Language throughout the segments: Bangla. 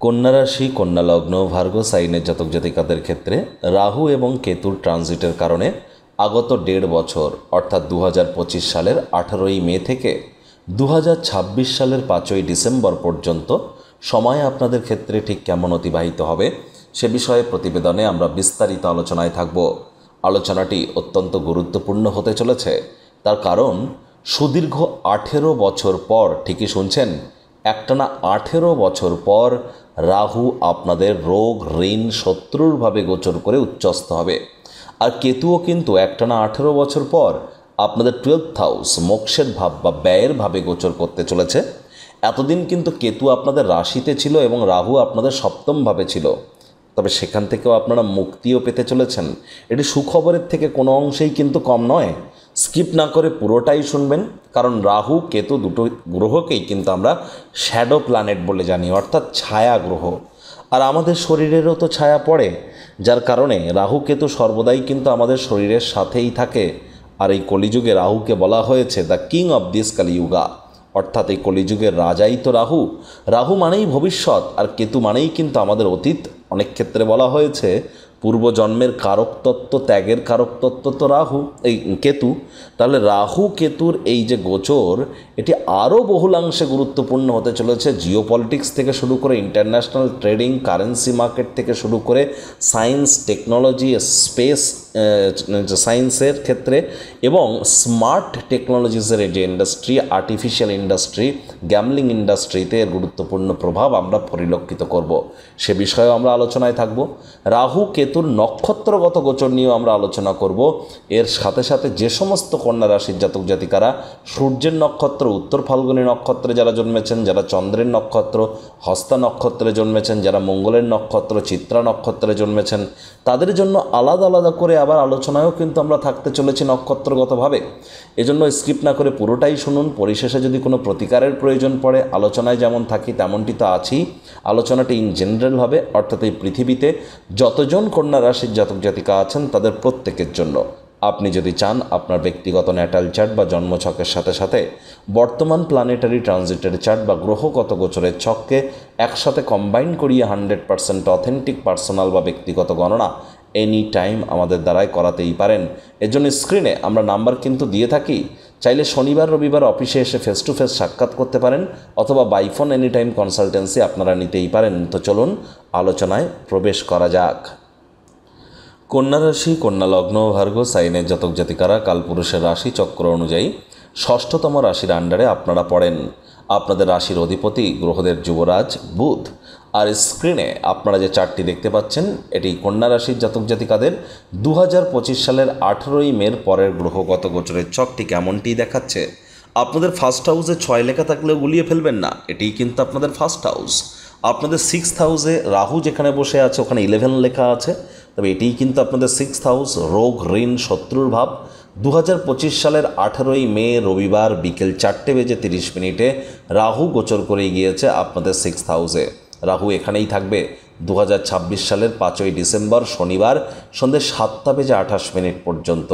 কন্যা রাশি, কন্যা লগ্ন, ভার্গো সাইনের জাতক জাতিকাদের ক্ষেত্রে রাহু এবং কেতুর ট্রানজিটের কারণে আগত 1.5 বছর অর্থাৎ 2025 সালের 18ই মে থেকে 2026 সালের 5ই ডিসেম্বর পর্যন্ত সময় আপনাদের ক্ষেত্রে ঠিক কেমন অতিবাহিত হবে সে বিষয়ে প্রতিবেদনে আমরা বিস্তারিত আলোচনায় থাকব। আলোচনাটি অত্যন্ত গুরুত্বপূর্ণ হতে চলেছে, তার কারণ সুদীর্ঘ 18 বছর পর, ঠিকই শুনছেন, একটানা 18 বছর পর রাহু আপনাদের রোগ, ঋণ, শত্রুরভাবে গোচর করে উচ্চস্থ হবে। আর কেতুও কিন্তু একটানা 18 বছর পর আপনাদের 12th হাউস, মোক্ষের ভাব বা ব্যয়ের ভাবে গোচর করতে চলেছে। এতদিন কিন্তু কেতু আপনাদের রাশিতে ছিল এবং রাহু আপনাদের সপ্তম ভাবে ছিল, তবে সেখান থেকেও আপনারা মুক্তিও পেতে চলেছেন। এটি সুখবরের থেকে কোনো অংশেই কিন্তু কম নয়। স্কিপ না করে পুরোটাই শুনবেন, কারণ রাহু কেতু দুটো গ্রহকেই কিন্তু আমরা শ্যাডো প্ল্যানেট বলে জানি, অর্থাৎ ছায়া গ্রহ। আর আমাদের শরীরেরও তো ছায়া পড়ে, যার কারণে রাহু কেতু সর্বদাই কিন্তু আমাদের শরীরের সাথেই থাকে। আর এই কলিযুগে রাহুকে বলা হয়েছে the king of this Kaliyuga, অর্থাৎ এই কলিযুগের রাজাই তো রাহু। রাহু মানেই ভবিষ্যৎ, আর কেতু মানেই কিন্তু আমাদের অতীত। অনেক ক্ষেত্রে বলা হয়েছে পূর্বজন্মের কারকতত্ত্ব, ত্যাগের কারকতত্ত্ব তো রাহু, এই কেতু। তাহলে রাহু কেতুর এই যে গোচর, এটি আরও বহুলাংশে গুরুত্বপূর্ণ হতে চলেছে। জিওপলিটিক্স থেকে শুরু করে ইন্টারন্যাশনাল ট্রেডিং, কারেন্সি মার্কেট থেকে শুরু করে সায়েন্স, টেকনোলজি, স্পেস সায়েন্সের ক্ষেত্রে এবং স্মার্ট টেকনোলজিসের যে ইন্ডাস্ট্রি, আর্টিফিশিয়াল ইন্ডাস্ট্রি, গ্যামলিং ইন্ডাস্ট্রিতে এর গুরুত্বপূর্ণ প্রভাব আমরা পরিলক্ষিত করব। সে বিষয়েও আমরা আলোচনায় থাকব। রাহু কেতুর নক্ষত্রগত গোচর নিয়েও আমরা আলোচনা করব। এর সাথে সাথে যে সমস্ত কন্যা রাশির জাতক জাতিকারা সূর্যের নক্ষত্র, উত্তর ফাল্গুনী নক্ষত্রে যারা জন্মেছেন, যারা চন্দ্রের নক্ষত্র, হস্তা নক্ষত্রে জন্মেছেন, যারা মঙ্গলের নক্ষত্র, চিত্রা নক্ষত্রে জন্মেছেন, তাদের জন্য আলাদা আলাদা করে আবার আলোচনায়ও কিন্তু আমরা থাকতে চলেছি নক্ষত্রগতভাবে। এজন্য স্কিপ না করে পুরোটাই শুনুন। পরিশেষে যদি কোনো প্রতিকারের প্রয়োজন পড়ে, আলোচনায় যেমন থাকি তেমনটি তো আছেই, আলোচনাটি ইন জেনারেল হবে, অর্থাৎ এই পৃথিবীতে যতজন কন্যা রাশির জাতক জাতিকা আছেন তাদের প্রত্যেকের জন্য। আপনি যদি চান আপনার ব্যক্তিগত ন্যাটাল চার্ট বা জন্মছকের সাথে সাথে বর্তমান প্ল্যানেটারি ট্রানজিটের চার্ট বা গ্রহগত গোচরের ছককে একসাথে কম্বাইন করিয়ে 100% অথেন্টিক পার্সোনাল বা ব্যক্তিগত গণনা এনি টাইম আমাদের দ্বারাই করাতেই পারেন। এর জন্য স্ক্রিনে আমরা নাম্বার কিন্তু দিয়ে থাকি। চাইলে শনিবার রবিবার অফিসে এসে ফেস টু ফেস সাক্ষাৎ করতে পারেন, অথবা by phone any time consultancy আপনারা নিতেই পারেন। তো চলুন আলোচনায় প্রবেশ করা যাক। কন্যা রাশি, কন্যা লগ্ন, ভার্গো সাইনের জাতক জাতিকারা কালপুরুষের রাশি চক্র অনুযায়ী ষষ্ঠতম রাশির আন্ডারে আপনারা পড়েন। আপনাদের রাশির অধিপতি গ্রহদের যুবরাজ বুধ। আর স্ক্রিনে আপনারা যে চার্টটি দেখতে পাচ্ছেন, এটি কন্যা রাশির জাতক জাতিকাদের 2025 সালের 18ই মের পরের গ্রহগত গোচরের ছকটি কেমনটি দেখাচ্ছে। আপনাদের ফার্স্ট হাউসে 6 লেখা থাকলেও গুলিয়ে ফেলবেন না, এটিই কিন্তু আপনাদের ফার্স্ট হাউস। আপনাদের 6th হাউসে রাহু যেখানে বসে আছে ওখানে 11 লেখা আছে, তবে এটিই কিন্তু আপনাদের 6th হাউস। রোগ, ঋণ, শত্রুর ভাব। 2025 সালের 18ই মে রবিবার বিকেল 4:30 রাহু গোচর করে গিয়েছে আপনাদের 6th হাউসে। রাহু এখানেই থাকবে 2026 সালের 5ই ডিসেম্বর শনিবার সন্ধ্যে 7:28 পর্যন্ত।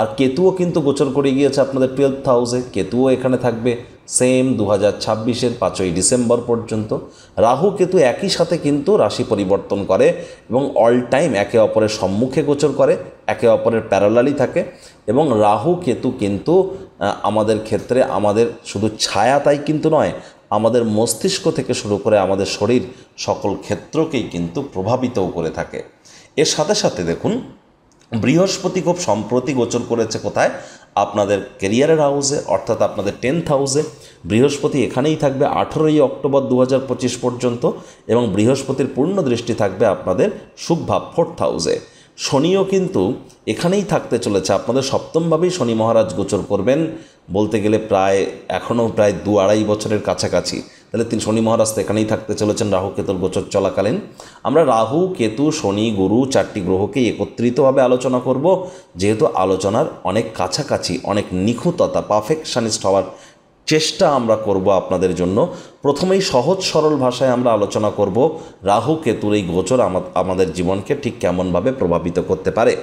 আর কেতুও কিন্তু গোচর করে গিয়েছে আপনাদের 12th হাউসে। কেতুও এখানে থাকবে সেম 2026-এর 5ই ডিসেম্বর পর্যন্ত। রাহু কেতু একই সাথে কিন্তু রাশি পরিবর্তন করে এবং অল টাইম একে অপরের সম্মুখে গোচর করে, একে অপরের প্যারালালি থাকে। এবং রাহু কেতু কিন্তু আমাদের ক্ষেত্রে আমাদের শুধু ছায়া তাই কিন্তু নয়, আমাদের মস্তিষ্ক থেকে শুরু করে আমাদের শরীর সকল ক্ষেত্রকেই কিন্তু প্রভাবিতও করে থাকে। এর সাথে সাথে দেখুন, বৃহস্পতি খুব সম্প্রতি গোচর করেছে কোথায়? আপনাদের ক্যারিয়ারের হাউসে, অর্থাৎ আপনাদের 10th হাউসে। বৃহস্পতি এখানেই থাকবে 18ই অক্টোবর 2025 পর্যন্ত, এবং বৃহস্পতির পূর্ণ দৃষ্টি থাকবে আপনাদের শুভভাব 4th হাউসে। শনিও কিন্তু এখানেই থাকতে চলেছে, আপনাদের সপ্তমভাবেই শনি মহারাজ গোচর করবেন। বলতে গেলে এখনও প্রায় 2-2.5 বছরের কাছাকাছি। তাহলে শনি মহারাজ তো এখানেই থাকতে চলেছেন রাহু কেতুর গোচর চলাকালীন। আমরা রাহু, কেতু, শনি, গুরু 4টি গ্রহকেই একত্রিতভাবে আলোচনা করব, যেহেতু আলোচনার অনেক কাছাকাছি, অনেক নিখুঁততা, পারফেকশনিস্ট হওয়ার চেষ্টা আমরা করব আপনাদের জন্য। প্রথমেই সহজ সরল ভাষায় আমরা আলোচনা করব রাহু কেতুর এই গোচর আমাদের জীবনকে ঠিক কেমনভাবে প্রভাবিত করতে পারে।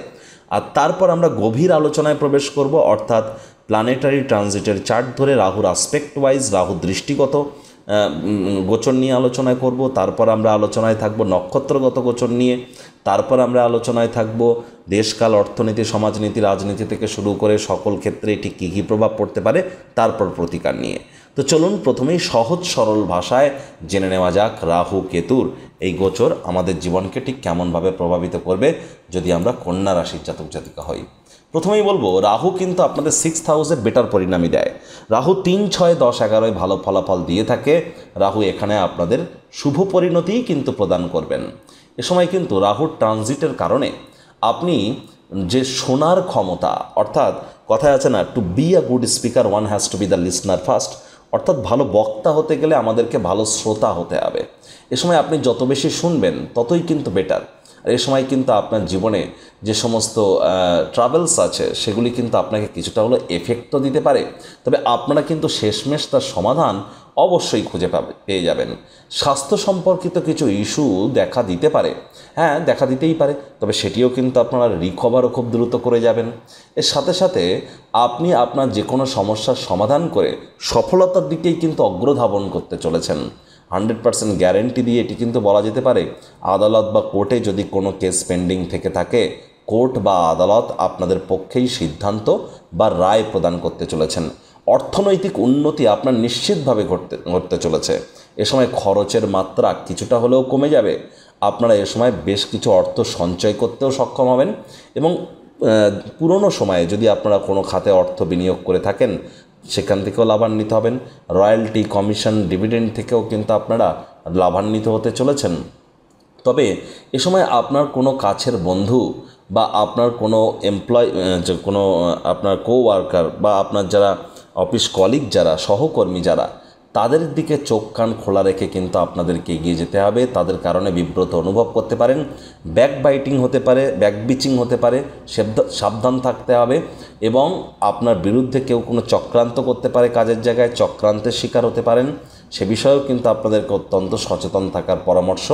আর তারপর আমরা গভীর আলোচনায় প্রবেশ করব, অর্থাৎ প্ল্যানেটারি ট্রানজিটের চার্ট ধরে রাহুর আসপেক্ট ওয়াইজ, রাহু দৃষ্টিগত গোচর নিয়ে আলোচনা করব, তারপর আমরা আলোচনায় থাকব নক্ষত্রগত গোচর নিয়ে, তারপর আমরা আলোচনায় থাকব দেশকাল, অর্থনীতি, সমাজনীতি, রাজনীতি থেকে শুরু করে সকল ক্ষেত্রে এটি কী কী প্রভাব পড়তে পারে, তারপর প্রতিকার নিয়ে। তো চলুন প্রথমেই সহজ সরল ভাষায় জেনে নেওয়া যাক রাহু কেতুর এই গোচর আমাদের জীবনকে ঠিক কেমনভাবে প্রভাবিত করবে যদি আমরা কন্যা রাশির জাতক জাতিকা হই। প্রথমেই বলবো, রাহু কিন্তু আপনাদের 6th হাউসে বেটার পরিণামই দেয়। রাহু 3, 6, 10, 11 ভালো ফলাফল দিয়ে থাকে। রাহু এখানে আপনাদের শুভ পরিণতিই কিন্তু প্রদান করবেন। এ সময় কিন্তু রাহুর ট্রানজিটের কারণে আপনি যে শোনার ক্ষমতা, অর্থাৎ কথায় আছে না, to be a good speaker one has to be the listener first, অর্থাৎ ভালো বক্তা হতে গেলে আমাদেরকে ভালো শ্রোতা হতে হবে। এ সময় আপনি যত বেশি শুনবেন ততই কিন্তু বেটার। আর এ সময় কিন্তু আপনার জীবনে যে সমস্ত ট্রাভেলস আছে সেগুলি কিন্তু আপনাকে কিছুটা হলো এফেক্ট তো দিতে পারে, তবে আপনারা কিন্তু শেষমেশ তার সমাধান অবশ্যই খুঁজে পেয়ে যাবেন। স্বাস্থ্য সম্পর্কিত কিছু ইস্যু দেখা দিতে পারে, হ্যাঁ দেখা দিতেই পারে, তবে সেটিও কিন্তু আপনারা রিকভারও খুব দ্রুত করে যাবেন। এর সাথে সাথে আপনি আপনার যে কোনো সমস্যার সমাধান করে সফলতার দিকেই কিন্তু অগ্রধাবন করতে চলেছেন। 100% গ্যারেন্টি দিয়ে এটি কিন্তু বলা যেতে পারে, আদালত বা কোর্টে যদি কোনো কেস পেন্ডিং থেকে থাকে, কোর্ট বা আদালত আপনাদের পক্ষেই সিদ্ধান্ত বা রায় প্রদান করতে চলেছেন। অর্থনৈতিক উন্নতি আপনার নিশ্চিতভাবে ঘটতে চলেছে। এ সময় খরচের মাত্রা কিছুটা হলেও কমে যাবে। আপনারা এ সময় বেশ কিছু অর্থ সঞ্চয় করতেও সক্ষম হবেন এবং পুরনো সময়ে যদি আপনারা কোনো খাতে অর্থ বিনিয়োগ করে থাকেন সেখান থেকেও লাভান্বিত হবেন। রয়্যালটি, কমিশন, ডিভিডেন্ড থেকেও কিন্তু আপনারা লাভান্বিত হতে চলেছেন। তবে এ সময় আপনার কোনো কাছের বন্ধু বা আপনার কোনো কোনো আপনার কোওয়ার্কার বা আপনার যারা অফিস কলিগ, যারা সহকর্মী, যারা তাদের দিকে চোখ কান খোলা রেখে কিন্তু আপনাদেরকে এগিয়ে যেতে হবে। তাদের কারণে বিব্রত অনুভব করতে পারেন, ব্যাকবাইটিং হতে পারে, ব্যাকবিচিং হতে পারে, সাবধান থাকতে হবে। এবং আপনার বিরুদ্ধে কেউ কোনো চক্রান্ত করতে পারে, কাজের জায়গায় চক্রান্তের শিকার হতে পারেন। সে বিষয়েও কিন্তু আপনাদেরকে অত্যন্ত সচেতন থাকার পরামর্শ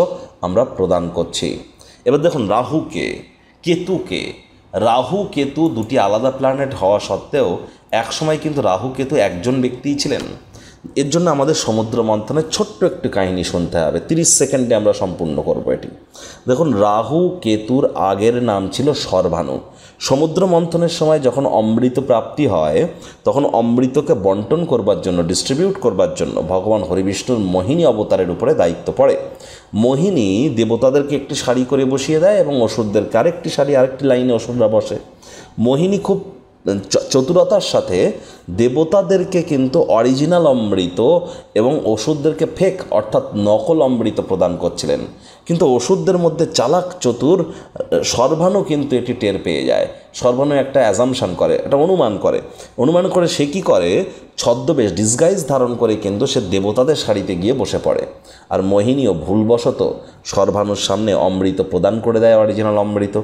আমরা প্রদান করছি। এবার দেখুন রাহুকে, কেতুকে, রাহু কেতু দুটি আলাদা প্ল্যানেট হওয়া সত্ত্বেও একসময় কিন্তু রাহু কেতু একজন ব্যক্তিই ছিলেন। এর জন্য আমাদের সমুদ্র মন্থনের ছোট্ট একটি কাহিনী শুনতে হবে, 30 সেকেন্ডে আমরা সম্পূর্ণ করব এটি। দেখুন রাহু কেতুর আগের নাম ছিল সর্বাণু। সমুদ্র মন্থনের সময় যখন অমৃত প্রাপ্তি হয় তখন অমৃতকে বন্টন করবার জন্য, ডিস্ট্রিবিউট করবার জন্য ভগবান হরিবিষ্ণুর মোহিনী অবতারের উপরে দায়িত্ব পড়ে। মোহিনী দেবতাদেরকে একটি সারি করে বসিয়ে দেয় এবং অসুরদেরকে আরেকটি সারি, আরেকটি লাইনে অসুররা বসে। মোহিনী খুব চতুরতার সাথে দেবতাদেরকে কিন্তু অরিজিনাল অমৃত এবং ওষুধদেরকে ফেক অর্থাৎ নকল অমৃত প্রদান করছিলেন। কিন্তু ওষুধদের মধ্যে চালাক চতুর সর্বাণু কিন্তু এটি টের পেয়ে যায়। সর্বাণু একটা অ্যাজামশান করে, একটা অনুমান করে সে কী করে, ছদ্মবেশ, ডিসগাইজ ধারণ করে কিন্তু সে দেবতাদের সারিতে গিয়ে বসে পড়ে। আর মোহিনীও ভুলবশত সর্বাণুর সামনে অমৃত প্রদান করে দেয়, অরিজিনাল অমৃত।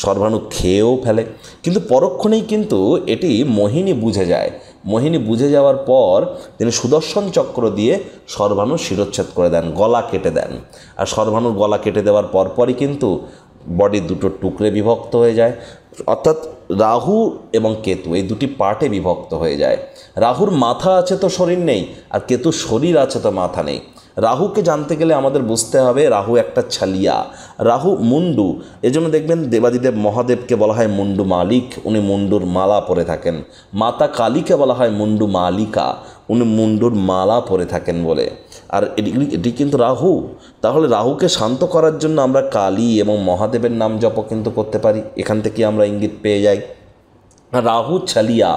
সর্বাণু খেয়েও ফেলে, কিন্তু পরক্ষণেই কিন্তু এটি মোহিনী বুঝে যায়। মোহিনী বুঝে যাওয়ার পর তিনি সুদর্শন চক্র দিয়ে সর্বাণুর শিরচ্ছেদ করে দেন, গলা কেটে দেন। আর সর্বাণুর গলা কেটে দেওয়ার পরপরই কিন্তু বডির দুটো টুকরে বিভক্ত হয়ে যায়, অর্থাৎ রাহু এবং কেতু এই দুটি পার্টে বিভক্ত হয়ে যায়। রাহুর মাথা আছে তো শরীর নেই, আর কেতুর শরীর আছে তো মাথা নেই। রাহুকে জানতে গেলে আমাদের বুঝতে হবে রাহু একটা ছালিয়া, রাহু মুন্ডু। এজন্য দেখবেন দেবাদিদেব মহাদেবকে বলা হয় মুন্ডু মালিক, উনি মুন্ডুর মালা পরে থাকেন। মাতা কালীকে বলা হয় মুন্ডু মালিকা, উনি মুন্ডুর মালা পরে থাকেন বলে। আর এটি কিন্তু রাহু। তাহলে রাহুকে শান্ত করার জন্য আমরা কালী এবং মহাদেবের নাম জপ কিন্তু করতে পারি, এখান থেকে আমরা ইঙ্গিত পেয়ে যাই। রাহু ছালিয়া,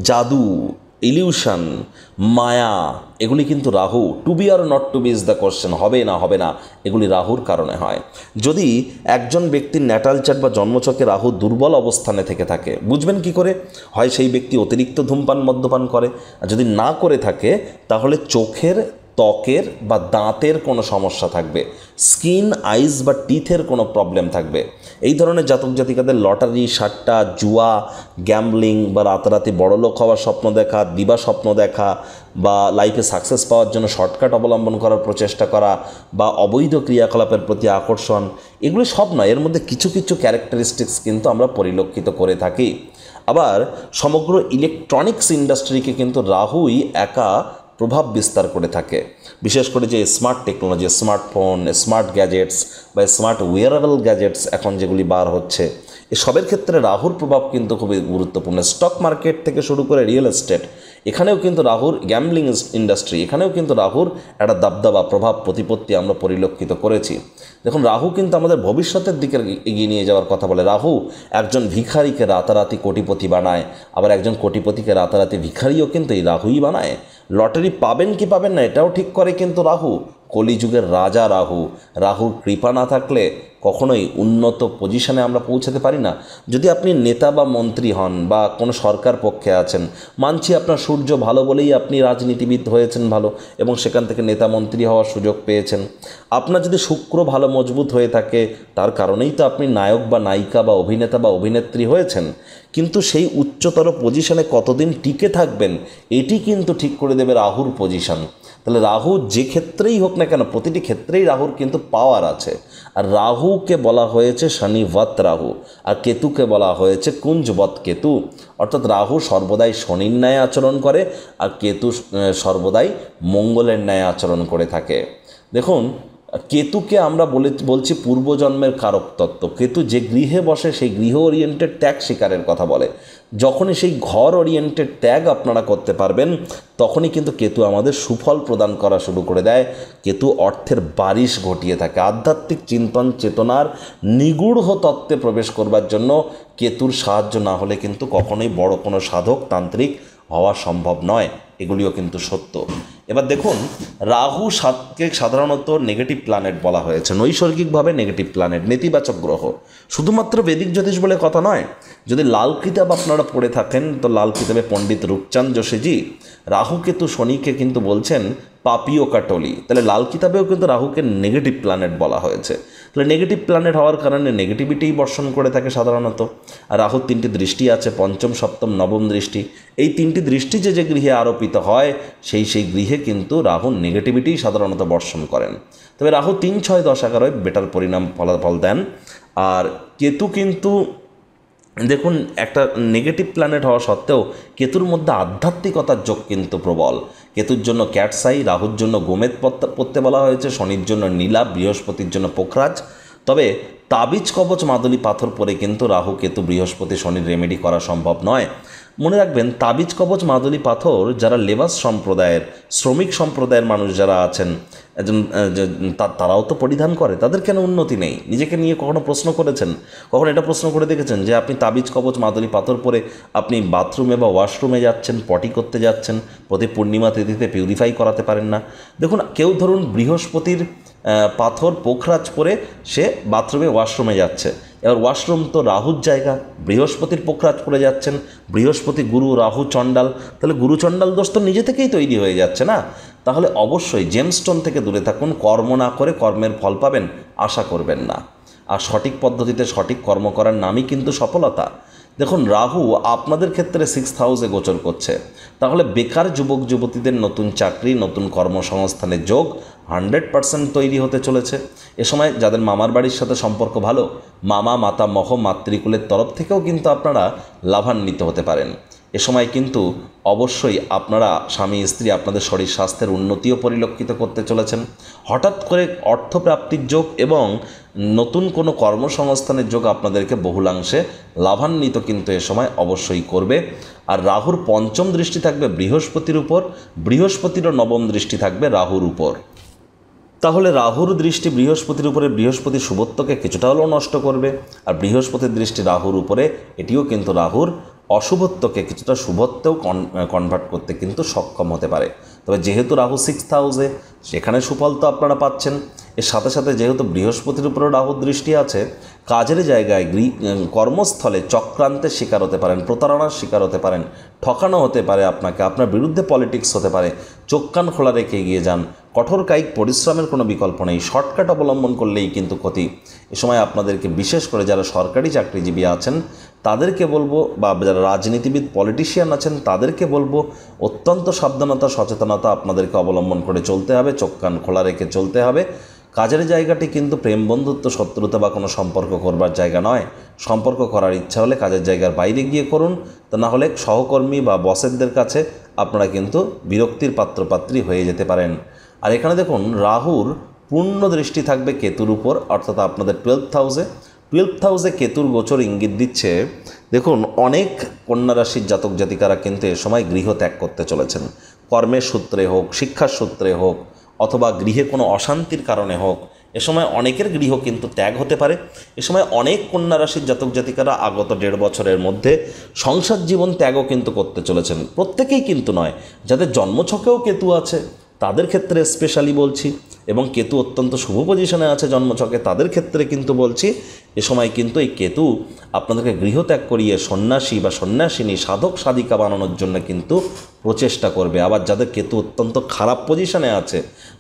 জাদু, ইলিউশন, মায়া, এগুলি কিন্তু Rahu. To be or not to be is the question, হবে না হবে না, এগুলি রাহুর কারণে হয়। যদি একজন ব্যক্তির ন্যাটাল চার্ট বা জন্মছকে রাহু দুর্বল অবস্থানে থেকে থাকে, বুঝবেন কি করে? হয় সেই ব্যক্তি অতিরিক্ত ধূমপান মদ্যপান করে, আর যদি না করে থাকে তাহলে চোখের, ত্বকের বা দাঁতের কোনো সমস্যা থাকবে, স্কিন, আইস বা টিথের কোনো প্রবলেম থাকবে। এই ধরনের জাতক জাতিকাদের লটারি, সাট্টা, জুয়া, গ্যাম্বলিং বা রাতারাতি বড়লোক হওয়ার স্বপ্ন দেখা, দিবা স্বপ্ন দেখা, বা লাইফে সাকসেস পাওয়ার জন্য শর্টকাট অবলম্বন করার প্রচেষ্টা করা, বা অবৈধ ক্রিয়াকলাপের প্রতি আকর্ষণ, এগুলি সব নয়, এর মধ্যে কিছু কিছু ক্যারেক্টারিস্টিক্স কিন্তু আমরা পরিলক্ষিত করে থাকি। আবার সমগ্র ইলেকট্রনিক্স ইন্ডাস্ট্রিকে কিন্তু রাহুই একা প্রভাব বিস্তার করে থাকে। বিশেষ করে যে smart technology, smartphone, smart gadgets বা স্মার্ট ওয়্যারেবল গ্যাজেটস এখন যেগুলি বার হচ্ছে, এসবের ক্ষেত্রে রাহুর প্রভাব কিন্তু খুবই গুরুত্বপূর্ণ। স্টক মার্কেট থেকে শুরু করে রিয়েল এস্টেট, এখানেও কিন্তু রাহুর, গ্যাম্বলিং ইন্ডাস্ট্রি, এখানেও কিন্তু রাহুর একটা দাবদাবা প্রভাব প্রতিপত্তি আমরা পরিলক্ষিত করেছি। দেখুন, রাহু কিন্তু আমাদের ভবিষ্যতের দিকে এগিয়ে নিয়ে যাওয়ার কথা বলে। রাহু একজন ভিখারিকে রাতারাতি কোটিপতি বানায়, আবার একজন কোটিপতিকে রাতারাতি ভিখারিও কিন্তু এই রাহুই বানায়। লটারি পাবেন কি পাবেন না এটাও ঠিক করে কিন্তু রাহু। কলিযুগের রাজা রাহু, রাহুর কৃপা না থাকলে কখনোই উন্নত পজিশনে আমরা পৌঁছাতে পারি না। যদি আপনি নেতা বা মন্ত্রী হন বা কোনো সরকার পক্ষে আছেন, মানছি আপনার সূর্য ভালো বলেই আপনি রাজনীতিবিদ হয়েছেন ভালো এবং সেখান থেকে নেতা মন্ত্রী হওয়ার সুযোগ পেয়েছেন। আপনার যদি শুক্র ভালো মজবুত হয়ে থাকে, তার কারণেই তো আপনি নায়ক বা নায়িকা বা অভিনেতা বা অভিনেত্রী হয়েছেন। কিন্তু সেই উচ্চতর পজিশনে কতদিন টিকে থাকবেন এটি কিন্তু ঠিক করে দেবে রাহুর পজিশন। তাহলে রাহু যে ক্ষেত্রেই হোক না কেন, প্রতিটি ক্ষেত্রেই রাহুর কিন্তু পাওয়ার আছে। আর রাহুকে বলা হয়েছে শনিবৎ রাহু, আর কেতুকে বলা হয়েছে কুঞ্জবৎ কেতু। অর্থাৎ রাহু সর্বদাই শনির ন্যায় আচরণ করে, আর কেতু সর্বদাই মঙ্গলের ন্যায় আচরণ করে থাকে। দেখুন, কেতুকে আমরা বলছি পূর্বজন্মের কারক তত্ত্ব। কেতু যে গৃহে বসে সেই গৃহ ওরিয়েন্টেড ত্যাগ শিকারের কথা বলে। যখনই সেই ঘর ওরিয়েন্টেড ত্যাগ আপনারা করতে পারবেন, তখনই কিন্তু কেতু আমাদের সুফল প্রদান করা শুরু করে দেয়। কেতু অর্থের বারিশ ঘটিয়ে থাকে। আধ্যাত্মিক চিন্তন চেতনার নিগূঢ় তত্ত্বে প্রবেশ করবার জন্য কেতুর সাহায্য না হলে কিন্তু কখনোই বড় কোনো সাধক তান্ত্রিক হওয়া সম্ভব নয়। এগুলিও কিন্তু সত্য। এবার দেখুন, রাহু সাতকে সাধারণত নেগেটিভ প্ল্যানেট বলা হয়েছে, নৈসর্গিকভাবে নেগেটিভ প্ল্যানেট, নেতিবাচক গ্রহ। শুধুমাত্র বেদিক জ্যোতিষ বলে কথা নয়। যদি লাল কিতাব আপনারা পড়ে থাকেন, তো লাল কিতাবে পণ্ডিত রূপচাঁদ যোশীজি রাহু কেতু শনিকে কিন্তু বলছেন পাপিও কাটলি। তাহলে লাল কিতাবেও কিন্তু রাহুকে নেগেটিভ প্ল্যানেট বলা হয়েছে। তাহলে নেগেটিভ প্ল্যানেট হওয়ার কারণে নেগেটিভিটিই বর্ষণ করে থাকে সাধারণত। আর রাহুর তিনটি দৃষ্টি আছে, পঞ্চম, সপ্তম, নবম দৃষ্টি। এই তিনটি দৃষ্টি যে গৃহে আরোপিত হয়, সেই গৃহে কিন্তু রাহু নেগেটিভিটিই সাধারণত বর্ষণ করেন। তবে রাহু 3, 6, 10, 11 বেটার পরিণাম ফলাফল দেন। আর কেতু কিন্তু দেখুন, একটা নেগেটিভ প্ল্যানেট হওয়া সত্ত্বেও কেতুর মধ্যে আধ্যাত্মিকতার যোগ কিন্তু প্রবল। কেতুর জন্য ক্যাটসাই, রাহুর জন্য গোমেদ পড়তে বলা হয়েছে, শনির জন্য নীলা, বৃহস্পতির জন্য পোখরাজ। তবে তাবিজ কবচ মাদুলি পাথর পরে কিন্তু রাহু কেতু বৃহস্পতি শনির রেমেডি করা সম্ভব নয়। মনে রাখবেন, তাবিজ কবচ মাদুলি পাথর যারা লেবাস সম্প্রদায়ের, শ্রমিক সম্প্রদায়ের মানুষ যারা আছেন, তারাও তো পরিধান করে, তাদের কেন উন্নতি নেই? নিজেকে নিয়ে কখনো প্রশ্ন করেছেন? কখনো এটা প্রশ্ন করে দেখেছেন যে আপনি তাবিজ কবচ মাদুলি পাথর পরে আপনি বাথরুমে বা ওয়াশরুমে যাচ্ছেন, পটি করতে যাচ্ছেন, প্রতি পূর্ণিমা তিথিতে পিউরিফাই করাতে পারেন না? দেখুন, কেউ ধরুন বৃহস্পতির পাথর পোখরাজ পরে সে বাথরুমে ওয়াশরুমে যাচ্ছে। এবার ওয়াশরুম তো রাহুর জায়গা, বৃহস্পতির পোখরাজ পড়ে যাচ্ছেন, বৃহস্পতি গুরু, রাহু চণ্ডাল। তাহলে গুরু চণ্ডাল দোষ তো নিজে থেকেই তৈরি হয়ে যাচ্ছে না? তাহলে অবশ্যই জেমস্টোন থেকে দূরে থাকুন। কর্ম না করে কর্মের ফল পাবেন আশা করবেন না। আর সঠিক পদ্ধতিতে সঠিক কর্ম করার নামই কিন্তু সফলতা। দেখুন, রাহু আপনাদের ক্ষেত্রে 6th হাউসে গোচর করছে। তাহলে বেকার যুবক যুবতীদের নতুন চাকরি, নতুন কর্মসংস্থানের যোগ 100% তৈরি হতে চলেছে। এ সময় যাদের মামার বাড়ির সাথে সম্পর্ক ভালো, মামা, মাতামহ, মাতৃকুলের তরফ থেকেও কিন্তু আপনারা লাভান্বিত হতে পারেন। এ সময় কিন্তু অবশ্যই আপনারা স্বামী স্ত্রী আপনাদের শরীর স্বাস্থ্যের উন্নতিও পরিলক্ষিত করতে চলেছেন। হঠাৎ করে অর্থপ্রাপ্তির যোগ এবং নতুন কোনো কর্মসংস্থানের যোগ আপনাদেরকে বহুলাংশে লাভান্বিত কিন্তু এ সময় অবশ্যই করবে। আর রাহুর পঞ্চম দৃষ্টি থাকবে বৃহস্পতির উপর, বৃহস্পতিরও নবম দৃষ্টি থাকবে রাহুর উপর। তাহলে রাহুর দৃষ্টি বৃহস্পতির উপরে বৃহস্পতি শুভত্বকে কিছুটা হলেও নষ্ট করবে, আর বৃহস্পতির দৃষ্টি রাহুর উপরে এটিও কিন্তু রাহুর অশুভত্বকে কিছুটা শুভত্বেও কনভার্ট করতে কিন্তু সক্ষম হতে পারে। তবে যেহেতু রাহু 6th হাউসে, সেখানে সুফল তো আপনারা পাচ্ছেন। এর সাথে সাথে যেহেতু বৃহস্পতির উপরেও রাহুর দৃষ্টি আছে, কাজের জায়গায় কর্মস্থলে চক্রান্তের শিকার হতে পারেন, প্রতারণার শিকার হতে পারেন, ঠকানো হতে পারে আপনাকে, আপনার বিরুদ্ধে পলিটিক্স হতে পারে। চোখ কান খোলা রেখে এগিয়ে যান। কঠোর কায়িক পরিশ্রমের কোনো বিকল্প নেই, শর্টকাট অবলম্বন করলেই কিন্তু ক্ষতি। এ সময় আপনাদেরকে বিশেষ করে যারা সরকারি চাকরিজীবী আছেন তাদেরকে বলবো, বা যারা রাজনীতিবিদ পলিটিশিয়ান আছেন তাদেরকে বলবো, অত্যন্ত সাবধানতা সচেতনতা আপনাদেরকে অবলম্বন করে চলতে হবে, চোখ কান খোলা রেখে চলতে হবে। কাজের জায়গাটি কিন্তু প্রেম বন্ধুত্ব শত্রুতা বা কোনো সম্পর্ক করবার জায়গা নয়। সম্পর্ক করার ইচ্ছা হলে কাজের জায়গার বাইরে গিয়ে করুন, তা না হলে সহকর্মী বা বসেরদের কাছে আপনারা কিন্তু বিরক্তির পাত্রপাত্রী হয়ে যেতে পারেন। আর এখানে দেখুন রাহুর পূর্ণ দৃষ্টি থাকবে কেতুর উপর, অর্থাৎ আপনাদের 12th হাউসে কেতুর গোচর ইঙ্গিত দিচ্ছে দেখুন অনেক কন্যা রাশির জাতক জাতিকারা কিন্তু এ সময় গৃহ ত্যাগ করতে চলেছেন। কর্মের সূত্রে হোক, শিক্ষার সূত্রে হোক, অথবা গৃহে কোনো অশান্তির কারণে হোক, এ সময় অনেকের গৃহ কিন্তু ত্যাগ হতে পারে। এ সময় অনেক কন্যা রাশির জাতক জাতিকারা আগত 1.5 বছরের মধ্যে সংসার জীবন ত্যাগও কিন্তু করতে চলেছেন। প্রত্যেকেই কিন্তু নয়, যাদের জন্মছকেও কেতু আছে তাদের ক্ষেত্রে স্পেশালি বলছি, এবং কেতু অত্যন্ত শুভ পজিশনে আছে জন্মছকে, তাদের ক্ষেত্রে কিন্তু বলছি এ সময় কিন্তু এই কেতু আপনাদেরকে গৃহত্যাগ করিয়ে সন্ন্যাসী বা সন্ন্যাসিনী, সাধক সাধিকা বানানোর জন্য কিন্তু প্রচেষ্টা করবে। আবার যাদের কেতু অত্যন্ত খারাপ পজিশনে আছে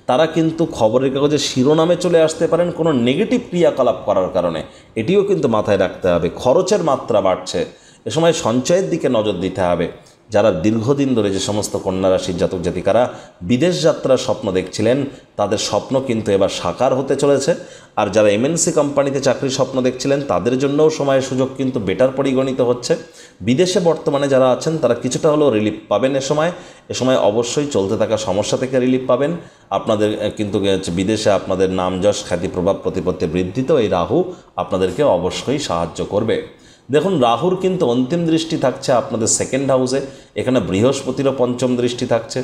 তারা কিন্তু খবরের কাগজে শিরোনামে চলে আসতে পারেন কোনো নেগেটিভ ক্রিয়াকলাপ করার কারণে। এটিও কিন্তু মাথায় রাখতে হবে। খরচের মাত্রা বাড়ছে, এ সময় সঞ্চয়ের দিকে নজর দিতে হবে। যারা দীর্ঘদিন ধরে যে সমস্ত কন্যা রাশির জাতক জাতিকারা বিদেশ যাত্রার স্বপ্ন দেখছিলেন তাদের স্বপ্ন কিন্তু এবার সাকার হতে চলেছে। আর যারা এমএনসি কোম্পানিতে চাকরির স্বপ্ন দেখছিলেন তাদের জন্যও সময়ের সুযোগ কিন্তু বেটার পরিগণিত হচ্ছে। বিদেশে বর্তমানে যারা আছেন তারা কিছুটা হলেও রিলিফ পাবেন এ সময় অবশ্যই চলতে থাকা সমস্যা থেকে রিলিফ পাবেন। আপনাদের কিন্তু বিদেশে আপনাদের নাম যশ খ্যাতি প্রভাব প্রতিপত্তি বৃদ্ধিতেও এই রাহু আপনাদেরকে অবশ্যই সাহায্য করবে। দেখুন রাহুর কিন্তু অন্তিম দৃষ্টি থাকছে আপনাদের 2nd হাউসে, এখানে বৃহস্পতিরও 5ম দৃষ্টি থাকছে।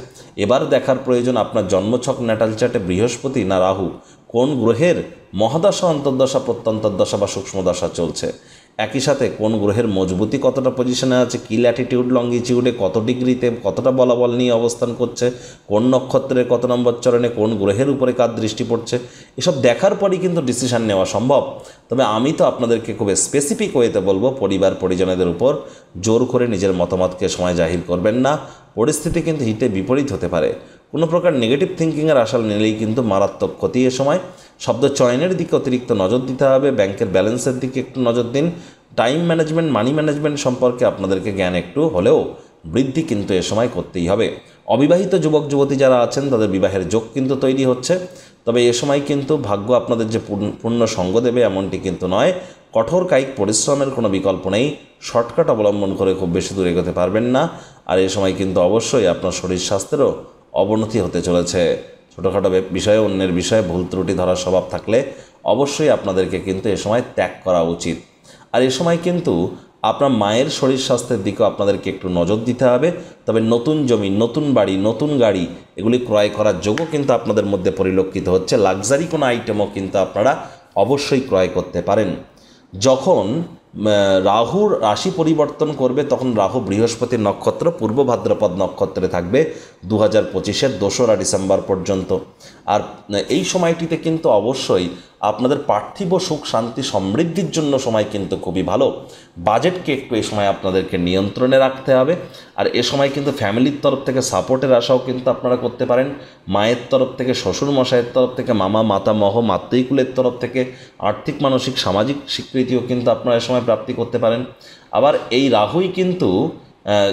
এবার দেখার প্রয়োজন আপনার জন্মছক ন্যাটাল চার্টে বৃহস্পতি না রাহু কোন গ্রহের মহাদশা, অন্তর্দশা, প্রত্যন্তর্দশা বা সূক্ষ্মদশা চলছে। একই সাথে কোন গ্রহের মজবুতি কতটা পজিশনে আছে, কী ল্যাটিটিউড লঙ্গিটিউডে কত ডিগ্রিতে কতটা বলাবল নিয়ে অবস্থান করছে, কোন নক্ষত্রের কত নম্বর চরণে কোন গ্রহের উপরে কার দৃষ্টি পড়ছে, এসব দেখার পরই কিন্তু ডিসিশান নেওয়া সম্ভব। তবে আমি তো আপনাদেরকে খুব স্পেসিফিক ওয়েতে বলবো, পরিবার পরিজনদের উপর জোর করে নিজের মতামতকে সময় জাহির করবেন না। পরিস্থিতি কিন্তু হিতে বিপরীত হতে পারে। কোনো প্রকার নেগেটিভ থিঙ্কিংয়ের আশা নিলেই কিন্তু মারাত্মক ক্ষতি। এ সময় শব্দ চয়নের দিকে অতিরিক্ত নজর দিতে হবে, ব্যাংকের ব্যালেন্সের দিকে একটু নজর দিন। টাইম ম্যানেজমেন্ট, মানি ম্যানেজমেন্ট সম্পর্কে আপনাদেরকে জ্ঞান একটু হলেও বৃদ্ধি কিন্তু এ সময় করতেই হবে। অবিবাহিত যুবক যুবতী যারা আছেন তাদের বিবাহের যোগ কিন্তু তৈরি হচ্ছে। তবে এ সময় কিন্তু ভাগ্য আপনাদের যে পূর্ণ সঙ্গ দেবে এমনটি কিন্তু নয়। কঠোর কায়িক পরিশ্রমের কোনো বিকল্প নেই। শর্টকাট অবলম্বন করে খুব বেশি দূর এগোতে পারবেন না। আর এ সময় কিন্তু অবশ্যই আপনার শরীর স্বাস্থ্যেরও অবনতি হতে চলেছে। ছোটোখাটো বিষয়ে, অন্যের বিষয়ে ভুল ত্রুটি ধরার স্বভাব থাকলে অবশ্যই আপনাদেরকে কিন্তু এ সময় ত্যাগ করা উচিত। আর এ সময় কিন্তু আপনার মায়ের শরীর স্বাস্থ্যের দিকেও আপনাদেরকে একটু নজর দিতে হবে। তবে নতুন জমি, নতুন বাড়ি, নতুন গাড়ি এগুলি ক্রয় করার যোগও কিন্তু আপনাদের মধ্যে পরিলক্ষিত হচ্ছে। লাক্সারি কোনো আইটেমও কিন্তু আপনারা অবশ্যই ক্রয় করতে পারেন। যখন রাহুর রাশি পরিবর্তন করবে তখন রাহু বৃহস্পতির নক্ষত্র পূর্ব ভাদ্রপদ নক্ষত্রে থাকবে 2025-এর 2রা ডিসেম্বর পর্যন্ত। আর এই সময়টিতে কিন্তু অবশ্যই আপনাদের পার্থিব সুখ শান্তি সমৃদ্ধির জন্য সময় কিন্তু খুবই ভালো। বাজেটকে একটু এই সময় আপনাদেরকে নিয়ন্ত্রণে রাখতে হবে। আর এ সময় কিন্তু ফ্যামিলির তরফ থেকে সাপোর্টের আশাও কিন্তু আপনারা করতে পারেন। মায়ের তরফ থেকে, শ্বশুর মশাইয়ের তরফ থেকে, মামা মাতামহ মাতৃকুলের তরফ থেকে আর্থিক মানসিক সামাজিক স্বীকৃতিও কিন্তু আপনারা এ সময় প্রাপ্তি করতে পারেন। আবার এই রাহুই কিন্তু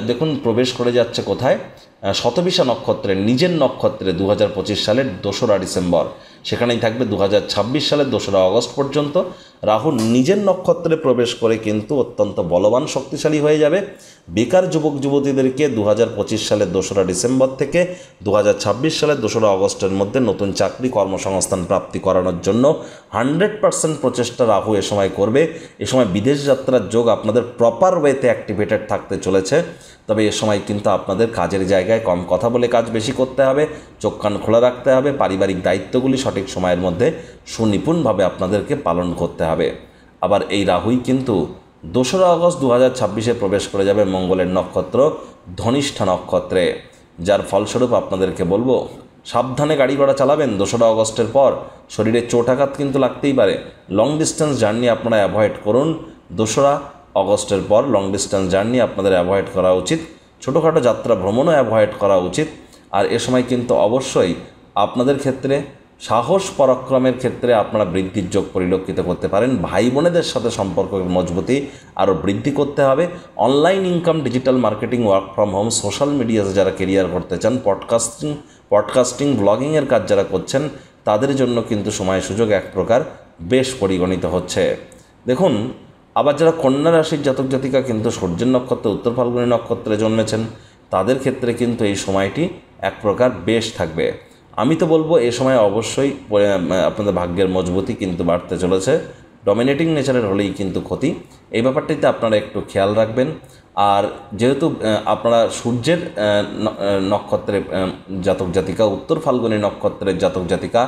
দেখুন প্রবেশ করে যাচ্ছে কোথায়, শতবিশা নক্ষত্রের নিজের নক্ষত্রে 2025 সালের 2রা ডিসেম্বর। সেখানেই থাকবে 2026 সালের 2রা অগস্ট পর্যন্ত। রাহু নিজের নক্ষত্রে প্রবেশ করে কিন্তু অত্যন্ত বলবান শক্তিশালী হয়ে যাবে। বেকার যুবক যুবতীদেরকে 2025 সালের 2রা ডিসেম্বর থেকে 2026 সালের 2রা অগস্টের মধ্যে নতুন চাকরি কর্মসংস্থান প্রাপ্তি করানোর জন্য 100% প্রচেষ্টা রাহু এ সময় করবে। এ সময় বিদেশ যাত্রার যোগ আপনাদের প্রপার ওয়েতে অ্যাক্টিভেটেড থাকতে চলেছে। তবে এ সময় কিন্তু আপনাদের কাজের জায়গায় কম কথা বলে কাজ বেশি করতে হবে, চোখ কান খোলা রাখতে হবে, পারিবারিক দায়িত্বগুলি সঠিক সময়ের মধ্যে সুনিপুণভাবে আপনাদেরকে পালন করতে হবে। আবার এই রাহুই কিন্তু 2রা অগস্ট 2026-এ প্রবেশ করে যাবে মঙ্গলের নক্ষত্র ধনিষ্ঠা নক্ষত্রে, যার ফলস্বরূপ আপনাদেরকে বলবো সাবধানে গাড়ি ঘোড়া চালাবেন। 2রা অগস্টের পর শরীরে চোটাঘাত কিন্তু লাগতেই পারে। লং ডিস্টেন্স জার্নি আপনারা অ্যাভয়েড করুন। 2রা অগস্টের পর লং ডিস্টেন্স জার্নি আপনাদের অ্যাভয়েড করা উচিত। ছোটোখাটো যাত্রা ভ্রমণও অ্যাভয়েড করা উচিত। আর এ সময় কিন্তু অবশ্যই আপনাদের ক্ষেত্রে সাহস পরাক্রমের ক্ষেত্রে আপনারা বৃদ্ধির যোগ পরিলক্ষিত করতে পারেন। ভাই বোনেদের সাথে সম্পর্ক মজবুতি আরও বৃদ্ধি করতে হবে। Online income, digital marketing, work from home, social মিডিয়াতে যারা কেরিয়ার করতে চান, পডকাস্টিং ব্লগিংয়ের কাজ যারা করছেন তাদের জন্য কিন্তু সময় সুযোগ এক প্রকার বেশ পরিগণিত হচ্ছে। দেখুন, আবার যারা কন্যা রাশির জাতক জাতিকা কিন্তু সূর্যের নক্ষত্রে উত্তর ফাল্গুনী নক্ষত্রে জন্মেছেন, তাদের ক্ষেত্রে কিন্তু এই সময়টি এক প্রকার বেশ থাকবে। আমি তো বলবো এই সময় অবশ্যই আপনাদের ভাগ্যের মজবুতি কিন্তু বাড়তে চলেছে। ডমিনেটিং নেচারের হলেই কিন্তু ক্ষতি, এই ব্যাপারটিতে আপনারা একটু খেয়াল রাখবেন। আর যেহেতু আপনারা সূর্যের নক্ষত্রে জাতক জাতিকা, উত্তর ফাল্গুনী নক্ষত্রের জাতক জাতিকা,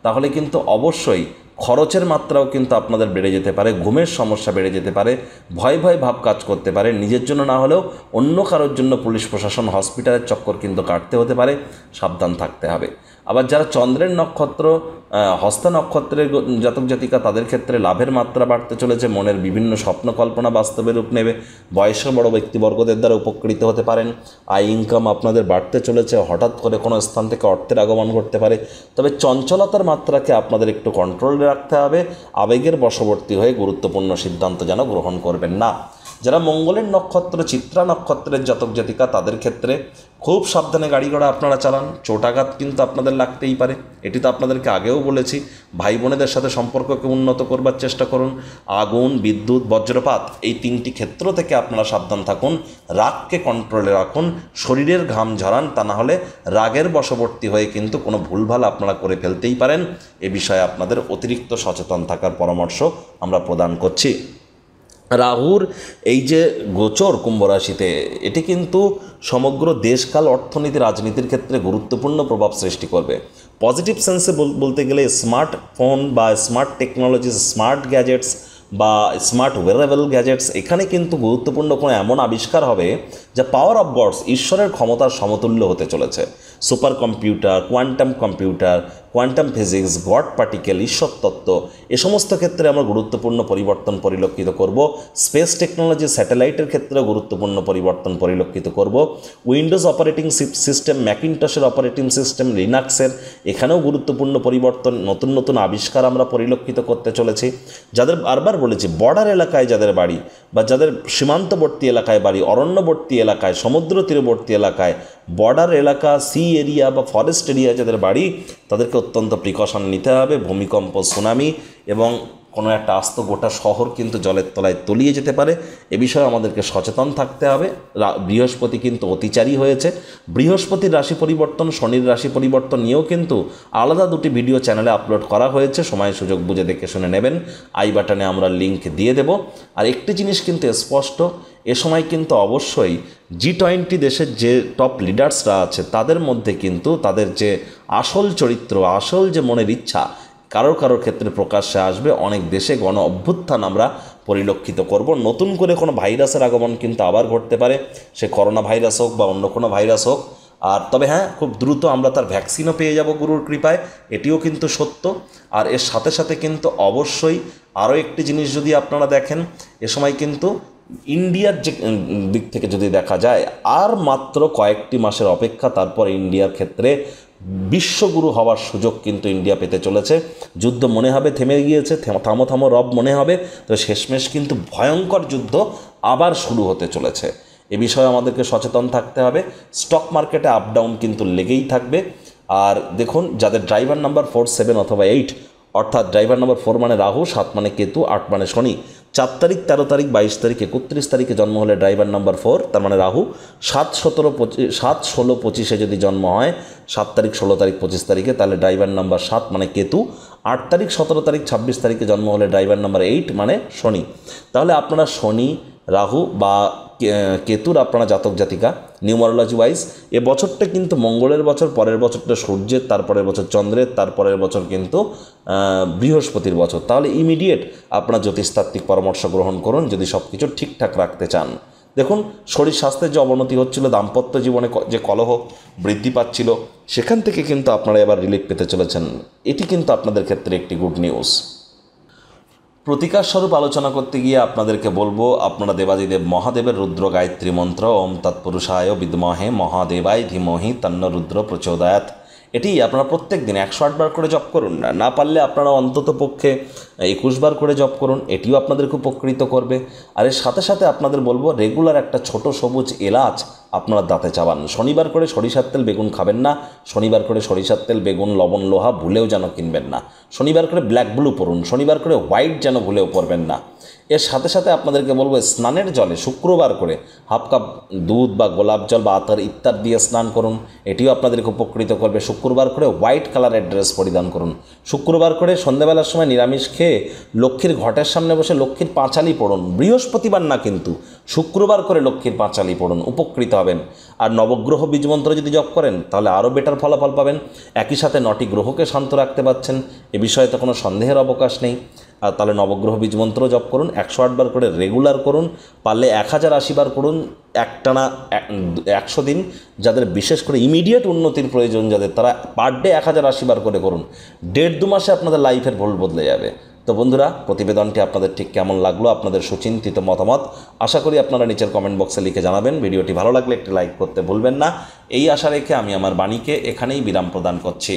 তাহলে কিন্তু অবশ্যই খরচের মাত্রাও কিন্তু আপনাদের বেড়ে যেতে পারে, ঘুমের সমস্যা বেড়ে যেতে পারে, ভয় ভয় ভাব কাজ করতে পারে, নিজের জন্য না হলেও অন্য কারোর জন্য পুলিশ প্রশাসন হসপিটালের চক্কর কিন্তু কাটতে হতে পারে, সাবধান থাকতে হবে। আবার যারা চন্দ্রের নক্ষত্র হস্তা নক্ষত্রের জাতক জাতিকা, তাদের ক্ষেত্রে লাভের মাত্রা বাড়তে চলেছে, মনের বিভিন্ন স্বপ্ন কল্পনা বাস্তবে রূপ নেবে, বয়স্ক বড় ব্যক্তিবর্গদের দ্বারা উপকৃত হতে পারেন, আয় ইনকাম আপনাদের বাড়তে চলেছে, হঠাৎ করে কোনো স্থান থেকে অর্থের আগমন ঘটতে পারে। তবে চঞ্চলতার মাত্রাকে আপনাদের একটু কন্ট্রোলে রাখতে হবে, আবেগের বশবর্তী হয়ে গুরুত্বপূর্ণ সিদ্ধান্ত যেন গ্রহণ করবেন না। যারা মঙ্গলের নক্ষত্র চিত্রা নক্ষত্রের জাতক জাতিকা, তাদের ক্ষেত্রে খুব সাবধানে গাড়ি ঘোড়া আপনারা চালান, চোটাঘাত কিন্তু আপনাদের লাগতেই পারে। এটি তো আপনাদেরকে আগেও বলেছি। ভাই বোনেদের সাথে সম্পর্ককে উন্নত করবার চেষ্টা করুন। আগুন, বিদ্যুৎ, বজ্রপাত এই তিনটি ক্ষেত্র থেকে আপনারা সাবধান থাকুন। রাগকে কন্ট্রোলে রাখুন, শরীরের ঘাম ঝরান, তা না হলে রাগের বশবর্তী হয়ে কিন্তু কোনো ভুলভাল আপনারা করে ফেলতেই পারেন। এ বিষয়ে আপনাদের অতিরিক্ত সচেতন থাকার পরামর্শ আমরা প্রদান করছি। রাহুর এই যে গোচর কুম্ভ রাশিতে, এটি কিন্তু সমগ্র দেশকাল, অর্থনীতি, রাজনীতির ক্ষেত্রে গুরুত্বপূর্ণ প্রভাব সৃষ্টি করবে। পজিটিভ সেন্সে বলতে গেলে স্মার্টফোন বা স্মার্ট টেকনোলজিস, স্মার্ট গ্যাজেটস বা স্মার্ট ওয়ারেবল গ্যাজেটস, এখানে কিন্তু গুরুত্বপূর্ণ কোনো এমন আবিষ্কার হবে যা পাওয়ার অফ গডস, ঈশ্বরের ক্ষমতার সমতুল্য হতে চলেছে। Super computer, quantum computer, quantum physics, god particle, ঈশ্বর তত্ত্ব, এ সমস্ত ক্ষেত্রে আমরা গুরুত্বপূর্ণ পরিবর্তন পরিলক্ষিত করব। স্পেস টেকনোলজি, স্যাটেলাইটের ক্ষেত্রেও গুরুত্বপূর্ণ পরিবর্তন পরিলক্ষিত করব। উইন্ডোজ অপারেটিং সিস্টেম, ম্যাকিনটশের অপারেটিং সিস্টেম, লিনাক্সের, এখানেও গুরুত্বপূর্ণ পরিবর্তন, নতুন নতুন আবিষ্কার আমরা পরিলক্ষিত করতে চলেছি। যাদের বারবার বলেছি, বর্ডার এলাকায় যাদের বাড়ি বা যাদের সীমান্তবর্তী এলাকায় বাড়ি, অরণ্যবর্তী এলাকায়, সমুদ্র তীরবর্তী এলাকায়, বর্ডার এলাকা, সি এরিয়া বা ফরেস্ট এরিয়া যাদের বাড়ি, তাদেরকে অত্যন্ত প্রিকশন নিতে হবে। ভূমিকম্প, সুনামি এবং কোনো একটা আস্ত গোটা শহর কিন্তু জলের তলায় তলিয়ে যেতে পারে, এ বিষয়ে আমাদেরকে সচেতন থাকতে হবে। বৃহস্পতি কিন্তু অতিচারী হয়েছে। বৃহস্পতির রাশি পরিবর্তন, শনির রাশি পরিবর্তন নিয়েও কিন্তু আলাদা দুটি ভিডিও চ্যানেলে আপলোড করা হয়েছে, সময় সুযোগ বুঝে দেখে শুনে নেবেন। আই বাটনে আমরা লিঙ্ক দিয়ে দেব। আর একটি জিনিস কিন্তু স্পষ্ট, এ সময় কিন্তু অবশ্যই G20 দেশের যে টপ লিডার্সরা আছে, তাদের মধ্যে কিন্তু তাদের যে আসল চরিত্র, আসল যে মনের ইচ্ছা, কারোর ক্ষেত্রে প্রকাশ্যে আসবে। অনেক দেশে গণ অভ্যুত্থান আমরা পরিলক্ষিত করব। নতুন করে কোনো ভাইরাসের আগমন কিন্তু আবার ঘটতে পারে, সে করোনা ভাইরাস হোক বা অন্য কোনো ভাইরাস হোক। আর তবে হ্যাঁ, খুব দ্রুত আমরা তার ভ্যাকসিনও পেয়ে যাব গুরুর কৃপায়, এটিও কিন্তু সত্য। আর এর সাথে সাথে কিন্তু অবশ্যই আরও একটি জিনিস যদি আপনারা দেখেন, এ সময় কিন্তু ইন্ডিয়ার যে দিক থেকে যদি দেখা যায়, আর মাত্র কয়েকটি মাসের অপেক্ষা, তারপর ইন্ডিয়ার ক্ষেত্রে বিশ্বগুরু হওয়ার সুযোগ কিন্তু ইন্ডিয়া পেতে চলেছে। যুদ্ধ মনে হবে থেমে গিয়েছে, থামো থামো রব মনে হবে, তো শেষমেশ কিন্তু ভয়ঙ্কর যুদ্ধ আবার শুরু হতে চলেছে। এ বিষয়ে আমাদেরকে সচেতন থাকতে হবে। স্টক মার্কেটে আপ ডাউন কিন্তু লেগেই থাকবে। আর দেখুন, যাদের ড্রাইভার নাম্বার 4, 7 অথবা 8, অর্থাৎ ড্রাইভার নাম্বার 4 মানে রাহু, 7 মানে কেতু, 8 মানে শনি, 4 তারিখ, 13 তারিখ, 22 তারিখ, 31 তারিখে জন্ম হলে ড্রাইভার নাম্বার 4, তার মানে রাহু। 7, 16, 25 যদি জন্ম হয়, 7 তারিখ, 16 তারিখ, 25 তারিখে, তাহলে ড্রাইভার নাম্বার 7 মানে কেতু। 8 তারিখ, 17 তারিখ, 26 তারিখে জন্ম হলে ড্রাইভার নাম্বার 8 মানে শনি। তাহলে আপনারা শনি, রাহু বা কেতুর আপনারা জাতক জাতিকা নিউমারোলজি ওয়াইজ, এ বছরটা কিন্তু মঙ্গলের বছর, পরের বছরটা সূর্যের, তারপরের বছর চন্দ্রের, তারপরের বছর কিন্তু বৃহস্পতির বছর। তাহলে ইমিডিয়েট আপনারা জ্যোতিষতাত্ত্বিক পরামর্শ গ্রহণ করুন যদি সব কিছু ঠিকঠাক রাখতে চান। দেখুন, শরীর স্বাস্থ্যের যে অবনতি হচ্ছিল, দাম্পত্য জীবনে যে কলহ বৃদ্ধি পাচ্ছিল, সেখান থেকে কিন্তু আপনারা এবার রিলিফ পেতে চলেছেন। এটি কিন্তু আপনাদের ক্ষেত্রে একটি গুড নিউজ। প্রতিকার স্বরূপ আলোচনা করতে গিয়ে আপনাদেরকে বলবো, আপনারা দেবাদিদেব মহাদেবের রুদ্র গায়ত্রী মন্ত্র ওম তৎপুরুষায় বিদ্মহে মহাদেবায় ধীমহি তন্ন রুদ্র প্রচোদয়াৎ, এটি আপনারা প্রত্যেক দিন 108 বার করে জপ করুন। না পারলে আপনারা অন্তত পক্ষে 21 বার করে জপ করুন, এটিও আপনাদেরকে উপকৃত করবে। আর এর সাথে সাথে আপনাদের বলবো, রেগুলার একটা ছোট সবুজ এলাচ আপনারা দাঁতে চাবান। শনিবার করে সরিষার তেল বেগুন খাবেন না, শনিবার করে সরিষার তেল বেগুন লবণ লোহা ভুলেও যেন কিনবেন না, শনিবার করে ব্ল্যাক ব্লু পরুন, শনিবার করে হোয়াইট যেন ভুলেও পরবেন না। এর সাথে সাথে আপনাদেরকে বলবো স্নানের জলে শুক্রবার করে হাফ কাপ দুধ বা গোলাপ জল বা আতর ইত্যাদি দিয়ে স্নান করুন, এটিও আপনাদেরকে উপকৃত করবে। শুক্রবার করে হোয়াইট কালারের ড্রেস পরিধান করুন। শুক্রবার করে সন্ধ্যাবেলার সময় নিরামিষ খেয়ে লক্ষ্মীর ঘটের সামনে বসে লক্ষ্মীর পাঁচালি পড়ুন, বৃহস্পতিবার না কিন্তু শুক্রবার করে লক্ষ্মীর পাঁচালি পড়ুন, উপকৃত হবেন। আর নবগ্রহ বীজমন্ত্র যদি জপ করেন তাহলে আরও বেটার ফলাফল পাবেন। একই সাথে 9টি গ্রহকে শান্ত রাখতে পারছেন, এ বিষয়ে তো কোনো সন্দেহের অবকাশ নেই। আর তাহলে নবগ্রহ বীজমন্ত্র জপ করুন, 108 বার করে রেগুলার করুন, পারলে 1080 বার করুন একটানা 100 দিন। যাদের বিশেষ করে ইমিডিয়েট উন্নতির প্রয়োজন যাদের, তারা পার ডে 1080 বার করে করুন। 1.5-2 মাসে আপনাদের লাইফের ভোল বদলে যাবে। তো বন্ধুরা, প্রতিবেদনটি আপনাদের ঠিক কেমন লাগলো, আপনাদের সুচিন্তিত মতামত আশা করি আপনারা নিচের কমেন্ট বক্সে লিখে জানাবেন। ভিডিওটি ভালো লাগলে একটি লাইক করতে ভুলবেন না। এই আশা রেখে আমি আমার বাণীকে এখানেই বিরাম প্রদান করছি।